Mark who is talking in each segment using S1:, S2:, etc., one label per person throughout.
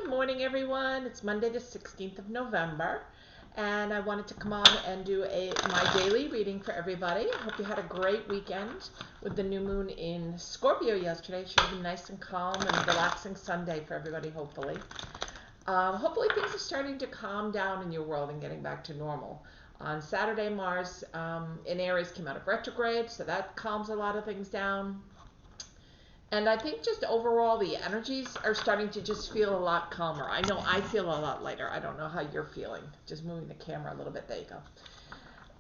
S1: Good morning, everyone. It's Monday, the 16th of November, and I wanted to come on and do my daily reading for everybody. I hope you had a great weekend with the new moon in Scorpio yesterday. It should have been nice and calm and relaxing Sunday for everybody, hopefully. Hopefully things are starting to calm down in your world and getting back to normal. On Saturday, Mars in Aries came out of retrograde, so that calms a lot of things down. And I think just overall the energies are starting to just feel a lot calmer. I know I feel a lot lighter. I don't know how you're feeling. Just moving the camera a little bit. There you go.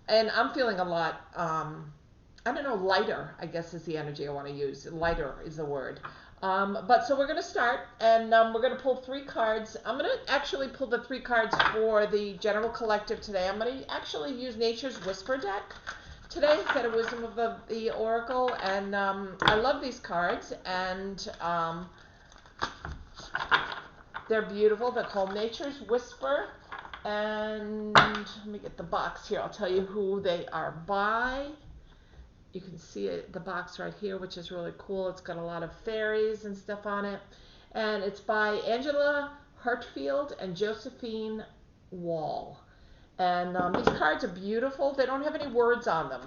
S1: And I'm feeling a lot, I don't know, lighter, I guess is the energy I want to use. Lighter is the word. But so we're going to start, and we're going to pull 3 cards. I'm going to actually pull the 3 cards for the general collective today. I'm going to actually use Nature's Whisper deck today instead of Wisdom of the Oracle, and I love these cards, and they're beautiful. They're called Nature's Whisper, and let me get the box here. I'll tell you who they are by. You can see it, the box right here, which is really cool. It's got a lot of fairies and stuff on it, and it's by Angela Hartfield and Josephine Wall. And these cards are beautiful. They don't have any words on them,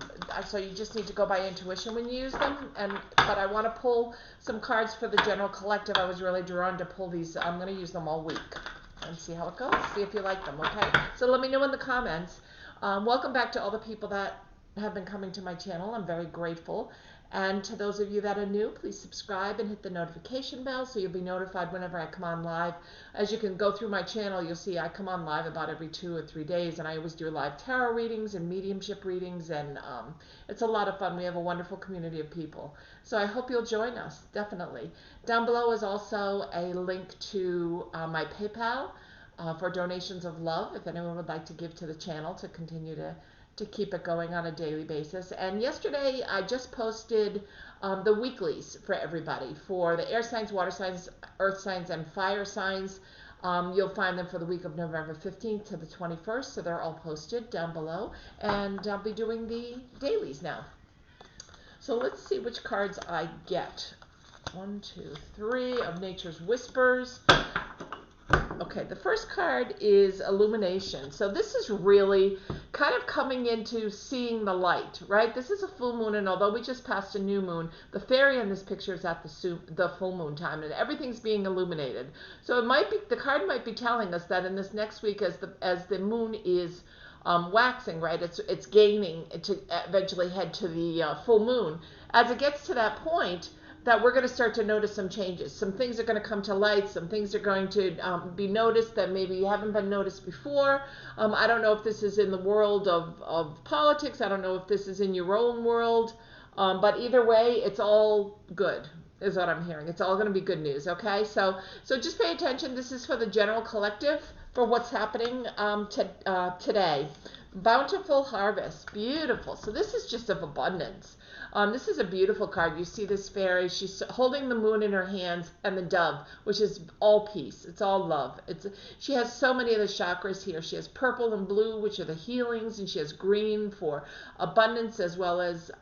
S1: so you just need to go by intuition when you use them. But I want to pull some cards for the general collective. I was really drawn to pull these. I'm going to use them all week and see how it goes. See if you like them, okay? So let me know in the comments. Welcome back to all the people that have been coming to my channel. I'm very grateful. And to those of you that are new, please subscribe and hit the notification bell so you'll be notified whenever I come on live. As you can go through my channel, you'll see I come on live about every 2 or 3 days, and I always do live tarot readings and mediumship readings, and it's a lot of fun. We have a wonderful community of people. So I hope you'll join us, definitely. Down below is also a link to my PayPal for donations of love, if anyone would like to give to the channel to continue to keep it going on a daily basis. And yesterday I just posted the weeklies for everybody, for the air signs, water signs, earth signs, and fire signs. You'll find them for the week of November 15th to the 21st, so they're all posted down below. And I'll be doing the dailies now. So let's see which cards I get. 1, 2, 3 of Nature's Whispers. Okay, the first card is Illumination. So this is really kind of coming into seeing the light, right? This is a full moon, and although we just passed a new moon, the fairy in this picture is at the full moon time, and everything's being illuminated. So it might be, the card might be telling us that in this next week, as the moon is waxing, right? It's gaining to eventually head to the full moon. As it gets to that point, that we're going to start to notice some changes. Some things are going to come to light. Some things are going to be noticed that maybe haven't been noticed before. I don't know if this is in the world of politics. I don't know if this is in your own world. But either way, it's all good, is what I'm hearing. It's all going to be good news, okay? So just pay attention. This is for the general collective, for what's happening today. Bountiful harvest. Beautiful. So this is just of abundance. This is a beautiful card. You see this fairy. She's holding the moon in her hands and the dove, which is all peace. It's all love. She has so many of the chakras here. She has purple and blue, which are the healings, and she has green for abundance, as well as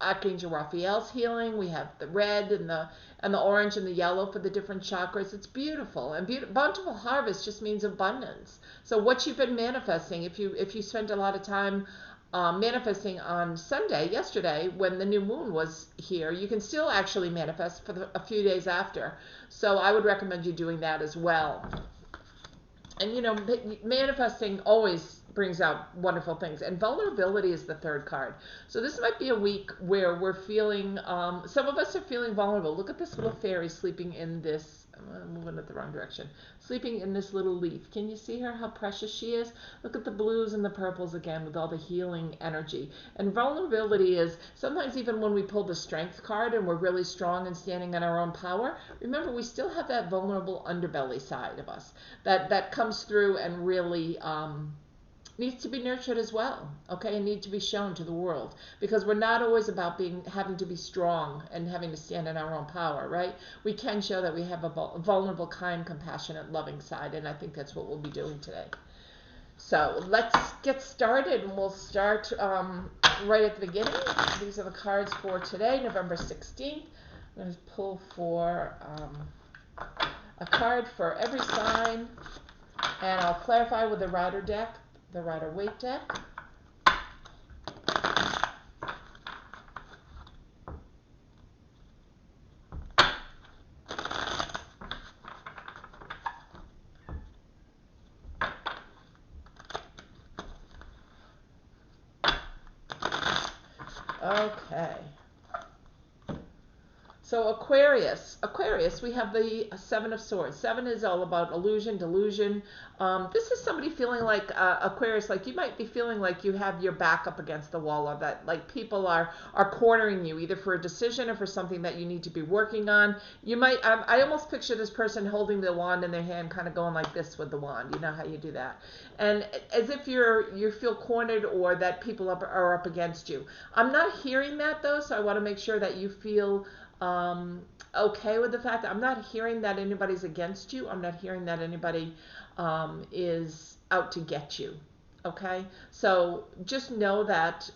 S1: Archangel Raphael's healing. We have the red and the orange and the yellow for the different chakras. It's beautiful. And bountiful harvest just means abundance. So what you've been manifesting, if you spent a lot of time manifesting on Sunday, yesterday, when the new moon was here, you can still actually manifest for a few days after. So I would recommend you doing that as well. And you know, manifesting always brings out wonderful things. And vulnerability is the third card. So this might be a week where we're feeling, some of us are feeling vulnerable. Look at this little fairy sleeping in this, I'm moving it the wrong direction, sleeping in this little leaf. Can you see her, how precious she is? Look at the blues and the purples again with all the healing energy. And vulnerability is sometimes, even when we pull the strength card and we're really strong and standing in our own power, remember we still have that vulnerable underbelly side of us that comes through and really needs to be nurtured as well, okay, and need to be shown to the world, because we're not always about having to be strong and having to stand in our own power, right? We can show that we have a vulnerable, kind, compassionate, loving side, and I think that's what we'll be doing today. So let's get started, and we'll start right at the beginning. These are the cards for today, November 16th. I'm going to pull for a card card for every sign, and I'll clarify with the Rider deck, the Rider Waite deck. Okay. So Aquarius, we have the Seven of Swords. Seven is all about illusion, delusion. This is somebody feeling like Aquarius, like you might be feeling like you have your back up against the wall, or that like people are cornering you either for a decision or for something that you need to be working on. You might, I almost picture this person holding the wand in their hand, kind of going like this with the wand. You know how you do that, and as if you feel cornered or that people are up against you. I'm not hearing that though, so I want to make sure that you feel okay with the fact that I'm not hearing that anybody's against you. I'm not hearing that anybody is out to get you. Okay? So just know that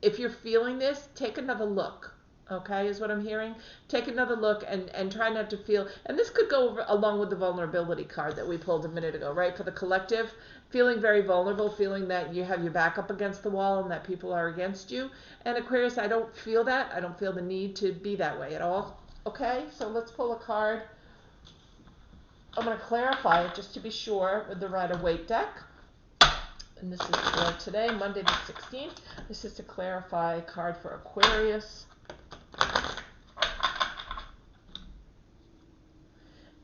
S1: if you're feeling this, take another look. Okay, is what I'm hearing. Take another look and try not to feel, and this could go over, along with the vulnerability card that we pulled a minute ago, right? For the collective, feeling very vulnerable, feeling that you have your back up against the wall and that people are against you. And Aquarius, I don't feel that. I don't feel the need to be that way at all. Okay, so let's pull a card. I'm going to clarify it just to be sure with the Rider Waite deck. And this is for today, Monday the 16th. This is to clarify a card for Aquarius.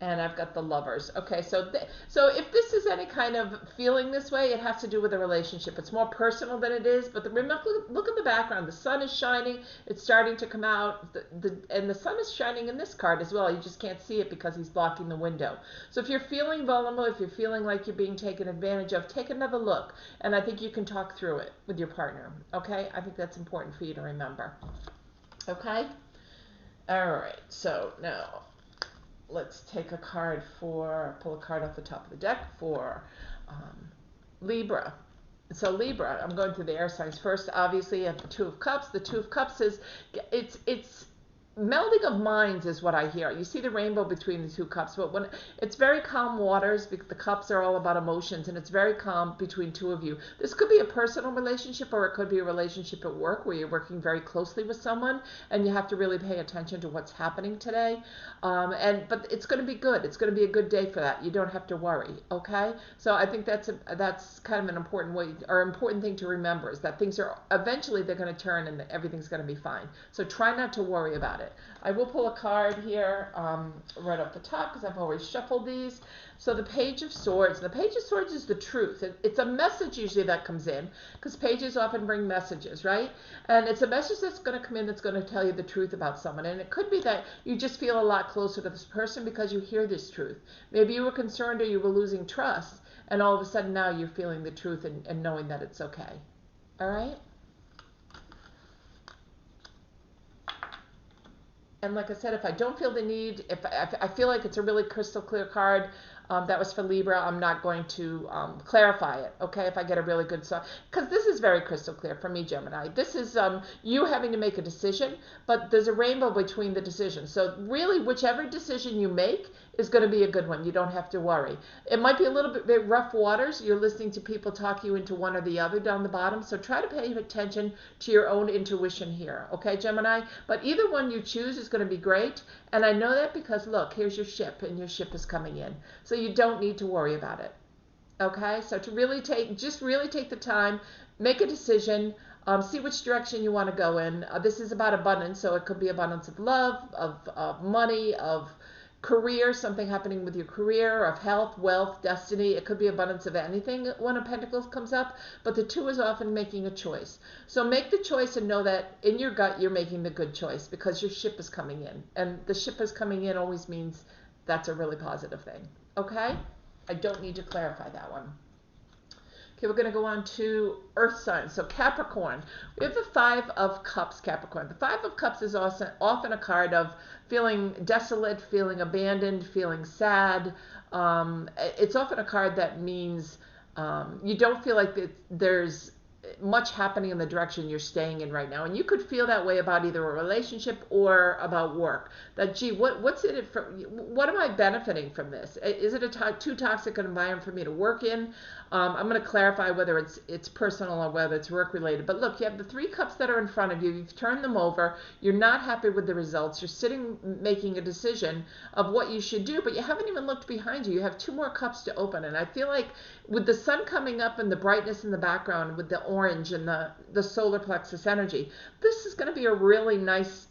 S1: And I've got the Lovers. Okay, so if this is any kind of feeling this way, it has to do with a relationship. It's more personal than it is. But remember, look at the background. The sun is shining. It's starting to come out. And the sun is shining in this card as well. You just can't see it because he's blocking the window. So if you're feeling vulnerable, if you're feeling like you're being taken advantage of, take another look. And I think you can talk through it with your partner. Okay? I think that's important for you to remember. Okay? All right. So now let's take a card pull a card off the top of the deck for Libra. So Libra, I'm going through the air signs first. Obviously, you have the Two of Cups. The Two of Cups is, it's melding of minds is what I hear. You see the rainbow between the two cups, but when it's very calm waters, because the cups are all about emotions, and it's very calm between two of you. This could be a personal relationship, or it could be a relationship at work where you're working very closely with someone, and you have to really pay attention to what's happening today. But it's going to be good. It's going to be a good day for that. You don't have to worry. Okay, so I think that's kind of an important way, or important thing to remember, is that things are eventually they're going to turn and everything's going to be fine. So try not to worry about it. I will pull a card here right off the top because I've always shuffled these. So the Page of Swords. The Page of Swords is the truth. It's a message usually that comes in because pages often bring messages, right? And it's a message that's going to come in that's going to tell you the truth about someone. And it could be that you just feel a lot closer to this person because you hear this truth. Maybe you were concerned or you were losing trust, and all of a sudden now you're feeling the truth and knowing that it's okay. All right? And like I said, if I don't feel the need, if I feel like it's a really crystal clear card, that was for Libra, I'm not going to clarify it, okay, if I get a really good song. Because this is very crystal clear for me, Gemini. This is you having to make a decision, but there's a rainbow between the decisions. So really, whichever decision you make is going to be a good one. You don't have to worry. It might be a little bit rough waters. You're listening to people talk you into one or the other down the bottom. So try to pay attention to your own intuition here, okay, Gemini? But either one you choose is going to be great. And I know that because, look, here's your ship, and your ship is coming in. So you don't need to worry about it, okay? So to really take the time, make a decision, see which direction you want to go in. This is about abundance, so it could be abundance of love, of money, of career, something happening with your career, of health, wealth, destiny. It could be abundance of anything when a Pentacles comes up, but the two is often making a choice. So make the choice and know that in your gut you're making the good choice because your ship is coming in. And the ship is coming in always means that's a really positive thing. Okay? I don't need to clarify that one. Okay, we're going to go on to Earth signs. So Capricorn, we have the Five of Cups, Capricorn. The Five of Cups is also often a card of feeling desolate, feeling abandoned, feeling sad. It's often a card that means you don't feel like there's much happening in the direction you're staying in right now. And you could feel that way about either a relationship or about work. That, gee, what's in it for? What am I benefiting from this? Is it a too toxic an environment for me to work in? I'm going to clarify whether it's personal or whether it's work related. But look, you have the 3 cups that are in front of you. You've turned them over. You're not happy with the results. You're sitting making a decision of what you should do, but you haven't even looked behind you. You have 2 more cups to open. And I feel like with the sun coming up and the brightness in the background with the orange and the solar plexus energy, this is going to be a really nice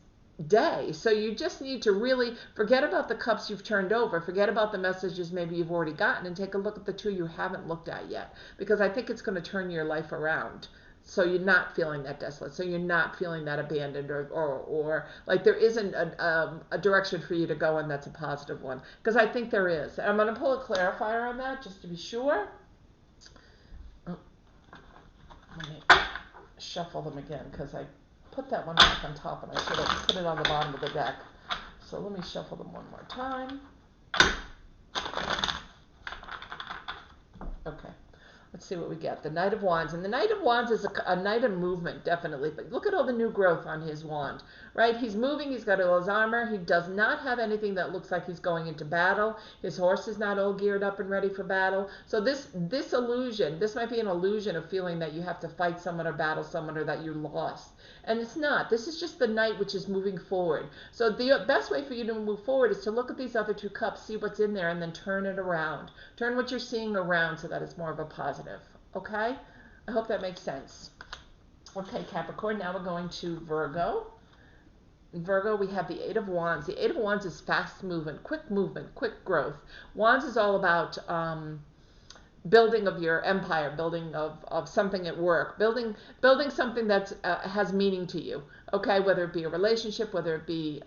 S1: day. So you just need to really forget about the cups you've turned over, forget about the messages maybe you've already gotten, and take a look at the 2 you haven't looked at yet, because I think it's going to turn your life around. So you're not feeling that desolate. So you're not feeling that abandoned or like there isn't a direction for you to go in that's a positive one. Because I think there is. I'm going to pull a clarifier on that just to be sure. Oh, let me shuffle them again because I put that one back on top and I should have put it on the bottom of the deck. So let me shuffle them one more time. Okay. Let's see what we get. The Knight of Wands. And the Knight of Wands is a knight of movement, definitely. But look at all the new growth on his wand, right? He's moving. He's got all his armor. He does not have anything that looks like he's going into battle. His horse is not all geared up and ready for battle. So this illusion, this might be an illusion of feeling that you have to fight someone or battle someone or that you're lost. And it's not. This is just the knight which is moving forward. So the best way for you to move forward is to look at these other 2 cups, see what's in there, and then turn it around. Turn what you're seeing around so that it's more of a positive. Okay? I hope that makes sense. Okay, Capricorn, now we're going to Virgo. In Virgo, we have the 8 of Wands. The 8 of Wands is fast movement, quick growth. Wands is all about building of your empire, building of something at work, building something that has meaning to you. Okay, whether it be a relationship, whether it be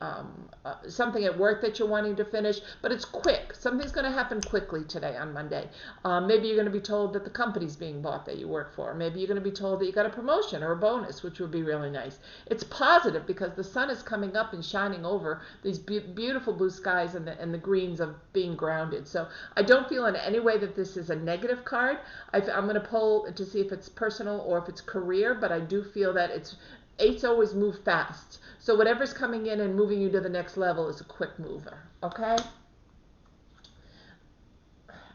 S1: something at work that you're wanting to finish, but it's quick. Something's going to happen quickly today on Monday. Maybe you're going to be told that the company's being bought that you work for. Maybe you're going to be told that you got a promotion or a bonus, which would be really nice. It's positive because the sun is coming up and shining over these beautiful blue skies and the greens of being grounded. So I don't feel in any way that this is a negative card. I'm going to pull to see if it's personal or if it's career, but I do feel that it's 8s always move fast. So whatever's coming in and moving you to the next level is a quick mover. Okay?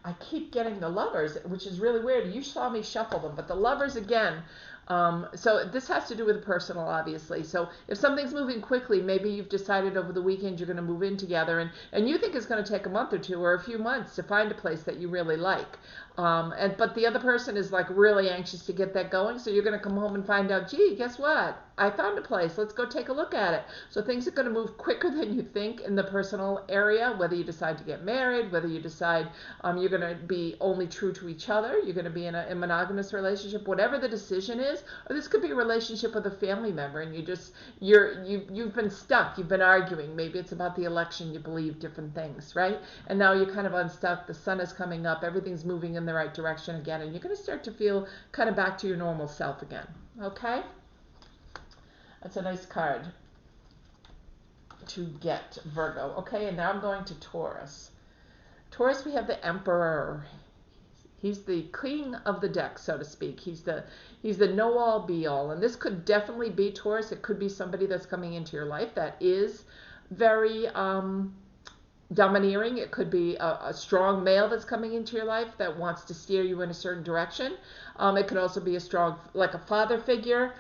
S1: I keep getting the Lovers, which is really weird. You saw me shuffle them, but the Lovers again. So this has to do with personal, obviously. So if something's moving quickly, maybe you've decided over the weekend you're going to move in together, and you think it's going to take a month or 2 or a few months to find a place that you really like. But the other person is like really anxious to get that going. So you're going to come home and find out, gee, guess what? I found a place. Let's go take a look at it. So things are going to move quicker than you think in the personal area, whether you decide to get married, whether you decide you're going to be only true to each other, you're going to be in a monogamous relationship, whatever the decision is. Or this could be a relationship with a family member and you've been stuck, you've been arguing. Maybe it's about the election, you believe different things, right? And now you're kind of unstuck, the sun is coming up, everything's moving in the right direction again, and you're going to start to feel kind of back to your normal self again. Okay? That's a nice card to get, Virgo. Okay, and now I'm going to Taurus. Taurus, we have the Emperor. He's the king of the deck, so to speak. He's the know-all, be-all. And this could definitely be Taurus. It could be somebody that's coming into your life that is very domineering. It could be a strong male that's coming into your life that wants to steer you in a certain direction. It could also be a strong, like a father figure.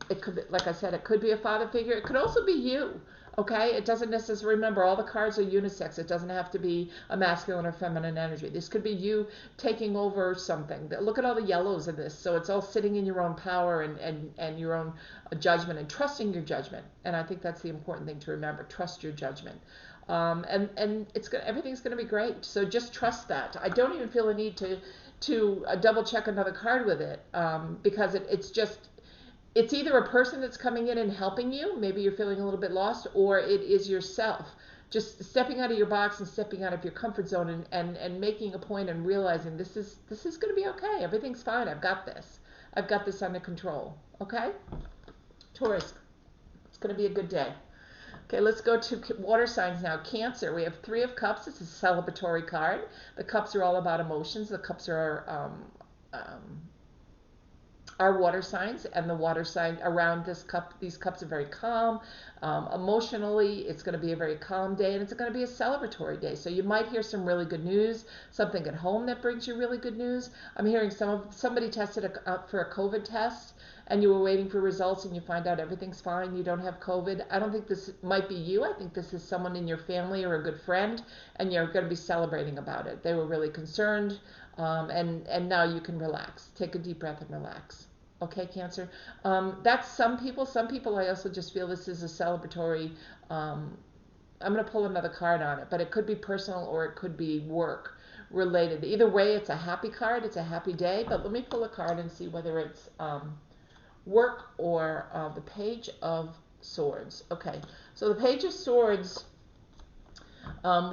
S1: It could, like I said, it could be a father figure. It could also be you. Okay, it doesn't necessarily, remember, all the cards are unisex. It doesn't have to be a masculine or feminine energy. This could be you taking over something. Look at all the yellows in this. So it's all sitting in your own power and your own judgment and trusting your judgment. And I think that's the important thing to remember. Trust your judgment. And everything's going to be great. So just trust that. I don't even feel a need to double check another card with it because it's either a person that's coming in and helping you, maybe you're feeling a little bit lost, or it is yourself. Just stepping out of your box and stepping out of your comfort zone and making a point and realizing this is going to be okay. Everything's fine. I've got this. I've got this under control. Okay? Taurus, it's going to be a good day. Okay, let's go to water signs now. Cancer, we have Three of Cups. It's a celebratory card. The cups are all about emotions. The cups um, are water signs, and the water sign around this cup, these cups are very calm. Emotionally, it's going to be a very calm day, and it's going to be a celebratory day. So you might hear some really good news, something at home that brings you really good news. I'm hearing somebody tested for a COVID test, and you were waiting for results, and you find out everything's fine, you don't have COVID. I don't think this might be you. I think this is someone in your family or a good friend, and you're going to be celebrating about it. They were really concerned, and now you can relax. Take a deep breath and relax. Okay, Cancer. That's some people. Some people, I also just feel this is a celebratory. I'm going to pull another card on it, but it could be personal or it could be work related. Either way, it's a happy card. It's a happy day. But let me pull a card and see whether it's work or the Page of Swords. Okay, so the Page of Swords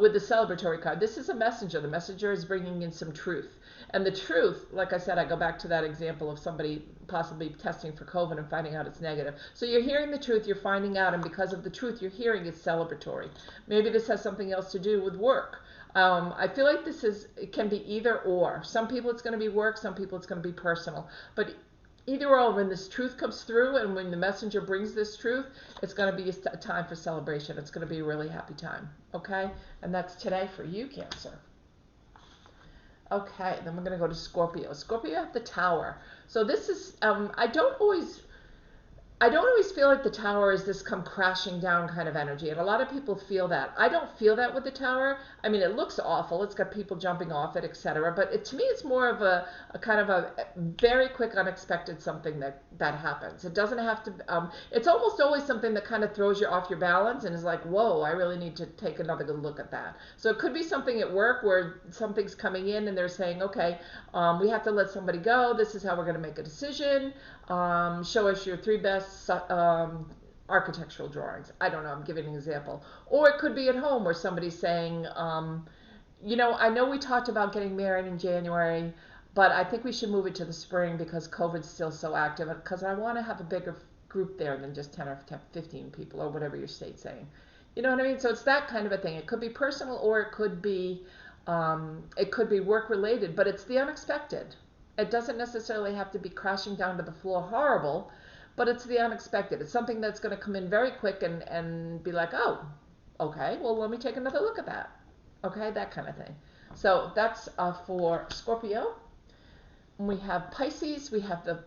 S1: with the celebratory card. This is a messenger. The messenger is bringing in some truth. And the truth, like I said, I go back to that example of somebody possibly testing for COVID and finding out it's negative. So you're hearing the truth, you're finding out, and because of the truth you're hearing, it's celebratory. Maybe this has something else to do with work. I feel like it can be either or. Some people it's going to be work, some people it's going to be personal. But either or, when this truth comes through and when the messenger brings this truth, it's going to be a time for celebration. It's going to be a really happy time. Okay? And that's today for you, Cancer. Okay, then we're going to go to Scorpio. Scorpio at the Tower. So this is, I don't always feel like the Tower is this come crashing down kind of energy, and a lot of people feel that. I don't feel that with the Tower. I mean, it looks awful. It's got people jumping off it, etc. But to me, it's more of a kind of a very quick, unexpected something that happens. It doesn't have to. It's almost always something that kind of throws you off your balance and is like, whoa, I really need to take another good look at that. So it could be something at work where something's coming in and they're saying, okay, we have to let somebody go. This is how we're going to make a decision. Show us your three best architectural drawings. I don't know, I'm giving an example. Or it could be at home where somebody's saying, I know we talked about getting married in January, but I think we should move it to the spring because COVID's still so active, because I want to have a bigger group there than just 10 or 15 people or whatever your state's saying. You know what I mean? So it's that kind of a thing. It could be personal or it could be work related, but it's the unexpected. It doesn't necessarily have to be crashing down to the floor horrible, but it's the unexpected. It's something that's going to come in very quick and be like, oh, okay, well, let me take another look at that. Okay, that kind of thing. So that's for Scorpio. We have Pisces. We have the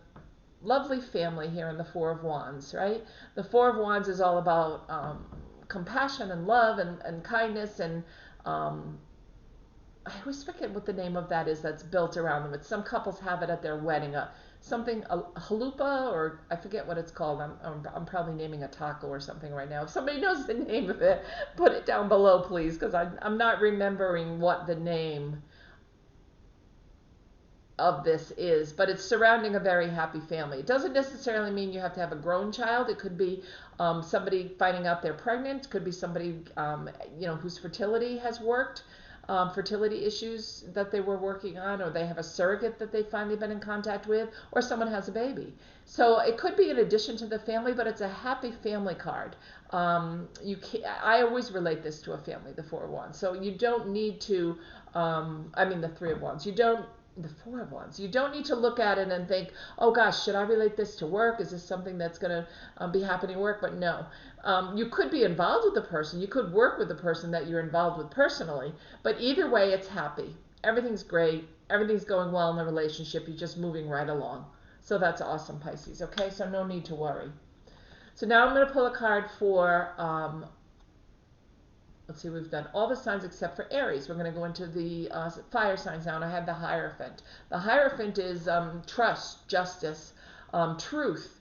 S1: lovely family here in the Four of Wands, right? The Four of Wands is all about compassion and love and kindness and I always forget what the name of that is that's built around them. It's some couples have it at their wedding, a halupa, or I forget what it's called. I'm probably naming a taco or something right now. If somebody knows the name of it, put it down below, please, because I'm not remembering what the name of this is, but it's surrounding a very happy family. It doesn't necessarily mean you have to have a grown child. It could be somebody finding out they're pregnant. It could be somebody whose fertility has worked. Fertility issues that they were working on, or they have a surrogate that they've finally been in contact with, or someone has a baby. So it could be in addition to the family, but it's a happy family card. I always relate this to a family, the Four of Wands. So you don't need to, the Three of Wands. The Four of Wands. You don't need to look at it and think, oh gosh, should I relate this to work? Is this something that's going to be happening at work? But no. You could be involved with the person. You could work with the person that you're involved with personally. But either way, it's happy. Everything's great. Everything's going well in the relationship. You're just moving right along. So that's awesome, Pisces. Okay, so no need to worry. So now I'm going to pull a card for let's see, we've done all the signs except for Aries. We're going to go into the fire signs now, and I have the Hierophant. The Hierophant is trust, justice, truth,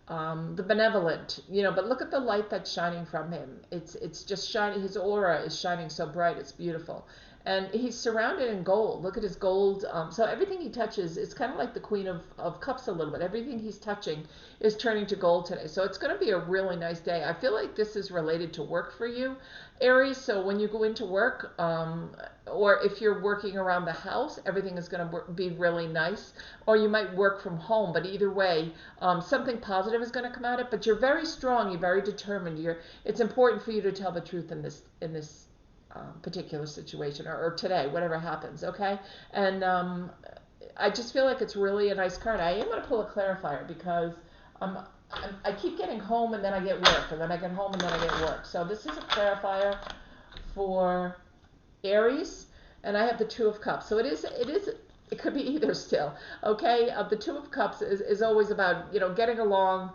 S1: the benevolent, but look at the light that's shining from him. It's just shining. His aura is shining so bright. It's beautiful. and he's surrounded in gold. Look at his gold. So everything he touches, it's kind of like the Queen of Cups a little bit. Everything he's touching is turning to gold today. So it's going to be a really nice day. I feel like this is related to work for you, Aries. So when you go into work, or if you're working around the house, everything is going to be really nice. Or you might work from home, but either way, something positive is going to come out of it. But you're very strong. You're very determined. It's important for you to tell the truth in this particular situation, or today, whatever happens. Okay, and I just feel like it's really a nice card. I am going to pull a clarifier because um, I keep getting home and then I get work, and then I get home and then I get work. So this is a clarifier for Aries, and I have the Two of Cups. So it could be either still. Okay, the Two of Cups is always about, getting along,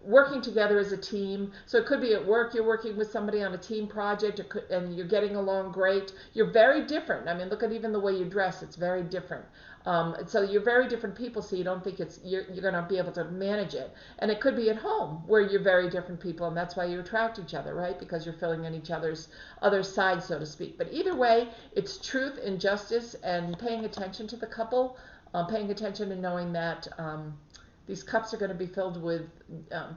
S1: working together as a team. So it could be at work, you're working with somebody on a team project, and you're getting along great. You're very different. I mean, look at even the way you dress, it's very different. So you're very different people, so you don't think you're going to be able to manage it. And it could be at home where you're very different people, and that's why you attract each other, right? Because you're filling in each other's other sides, so to speak. But either way, it's truth and justice and paying attention to the couple, paying attention and knowing that these cups are going to be filled with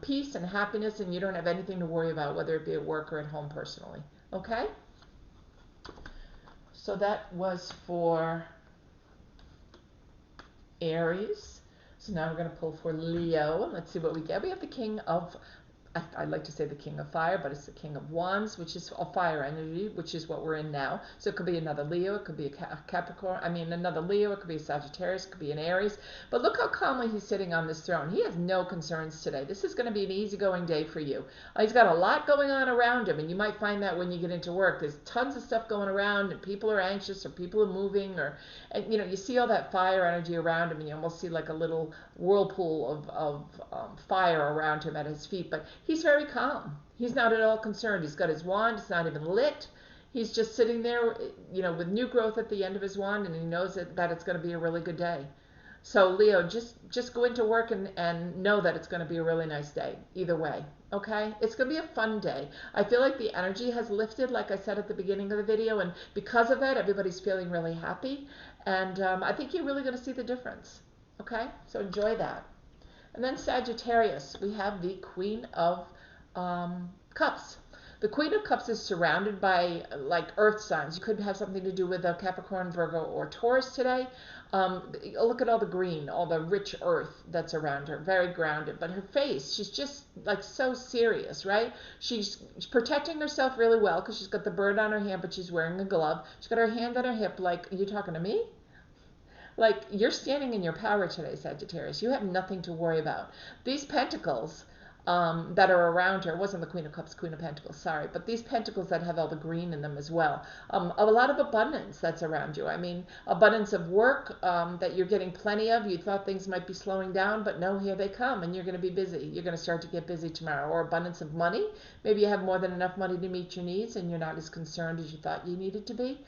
S1: peace and happiness, and you don't have anything to worry about, whether it be at work or at home personally. Okay? So that was for Aries. So now we're going to pull for Leo, and let's see what we get. We have the King of, I'd like to say the King of Fire, but it's the King of Wands, which is a fire energy, which is what we're in now. So it could be another Leo, it could be a Capricorn, another Leo, it could be a Sagittarius, it could be an Aries. But look how calmly he's sitting on this throne. He has no concerns today. This is going to be an easygoing day for you. He's got a lot going on around him, and you might find that when you get into work. There's tons of stuff going around, and people are anxious, or people are moving, and you see all that fire energy around him, and you almost see like a little whirlpool of fire around him at his feet. But he's very calm. He's not at all concerned. He's got his wand. It's not even lit. He's just sitting there, with new growth at the end of his wand, and he knows that it's going to be a really good day. So Leo, just go into work and know that it's going to be a really nice day, either way. Okay? It's going to be a fun day. I feel like the energy has lifted, like I said at the beginning of the video, and because of that, everybody's feeling really happy. And I think you're really going to see the difference. Okay? So enjoy that. And then Sagittarius, we have the Queen of Cups. The Queen of Cups is surrounded by like earth signs. You could have something to do with a Capricorn, Virgo, or Taurus today. Look at all the green, all the rich earth that's around her, very grounded. But her face, she's just like so serious, right? She's protecting herself really well because she's got the bird on her hand, but she's wearing a glove. She's got her hand on her hip like, are you talking to me? Like, you're standing in your power today, Sagittarius. You have nothing to worry about. These pentacles that are around her, it wasn't the Queen of Cups, Queen of Pentacles, sorry, but these pentacles that have all the green in them as well. A lot of abundance that's around you. Abundance of work that you're getting plenty of. You thought things might be slowing down, but no, here they come, and you're going to be busy. You're going to start to get busy tomorrow. Or abundance of money. Maybe you have more than enough money to meet your needs, and you're not as concerned as you thought you needed to be.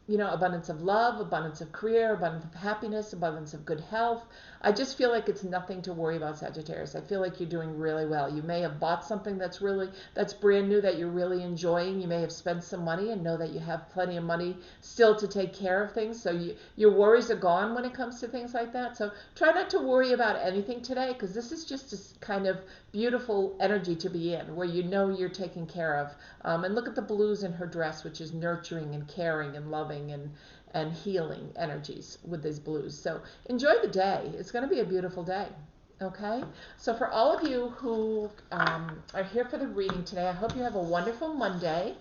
S1: Abundance of love, abundance of career, abundance of happiness, abundance of good health. I just feel like it's nothing to worry about, Sagittarius. I feel like you're doing really well. You may have bought something that's brand new that you're really enjoying. You may have spent some money and know that you have plenty of money still to take care of things. So your worries are gone when it comes to things like that. So try not to worry about anything today, because this is just a kind of beautiful energy to be in, where you're taken care of. And look at the blues in her dress, which is nurturing and caring and loving and healing energies with these blues. So enjoy the day. It's going to be a beautiful day. Okay? So for all of you who are here for the reading today, I hope you have a wonderful Monday.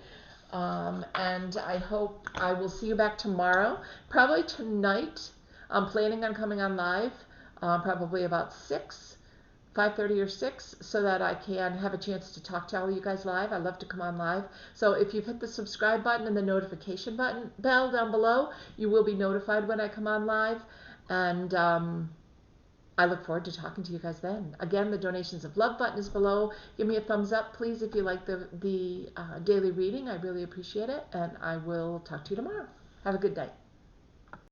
S1: And I hope I will see you back tomorrow. Probably tonight. I'm planning on coming on live, probably about 5:30 or 6, so that I can have a chance to talk to all of you guys live. I love to come on live. So if you've hit the subscribe button and the notification bell down below, you will be notified when I come on live. And I look forward to talking to you guys then. Again, the donations of love button is below. Give me a thumbs up, please, if you like the daily reading. I really appreciate it. And I will talk to you tomorrow. Have a good day.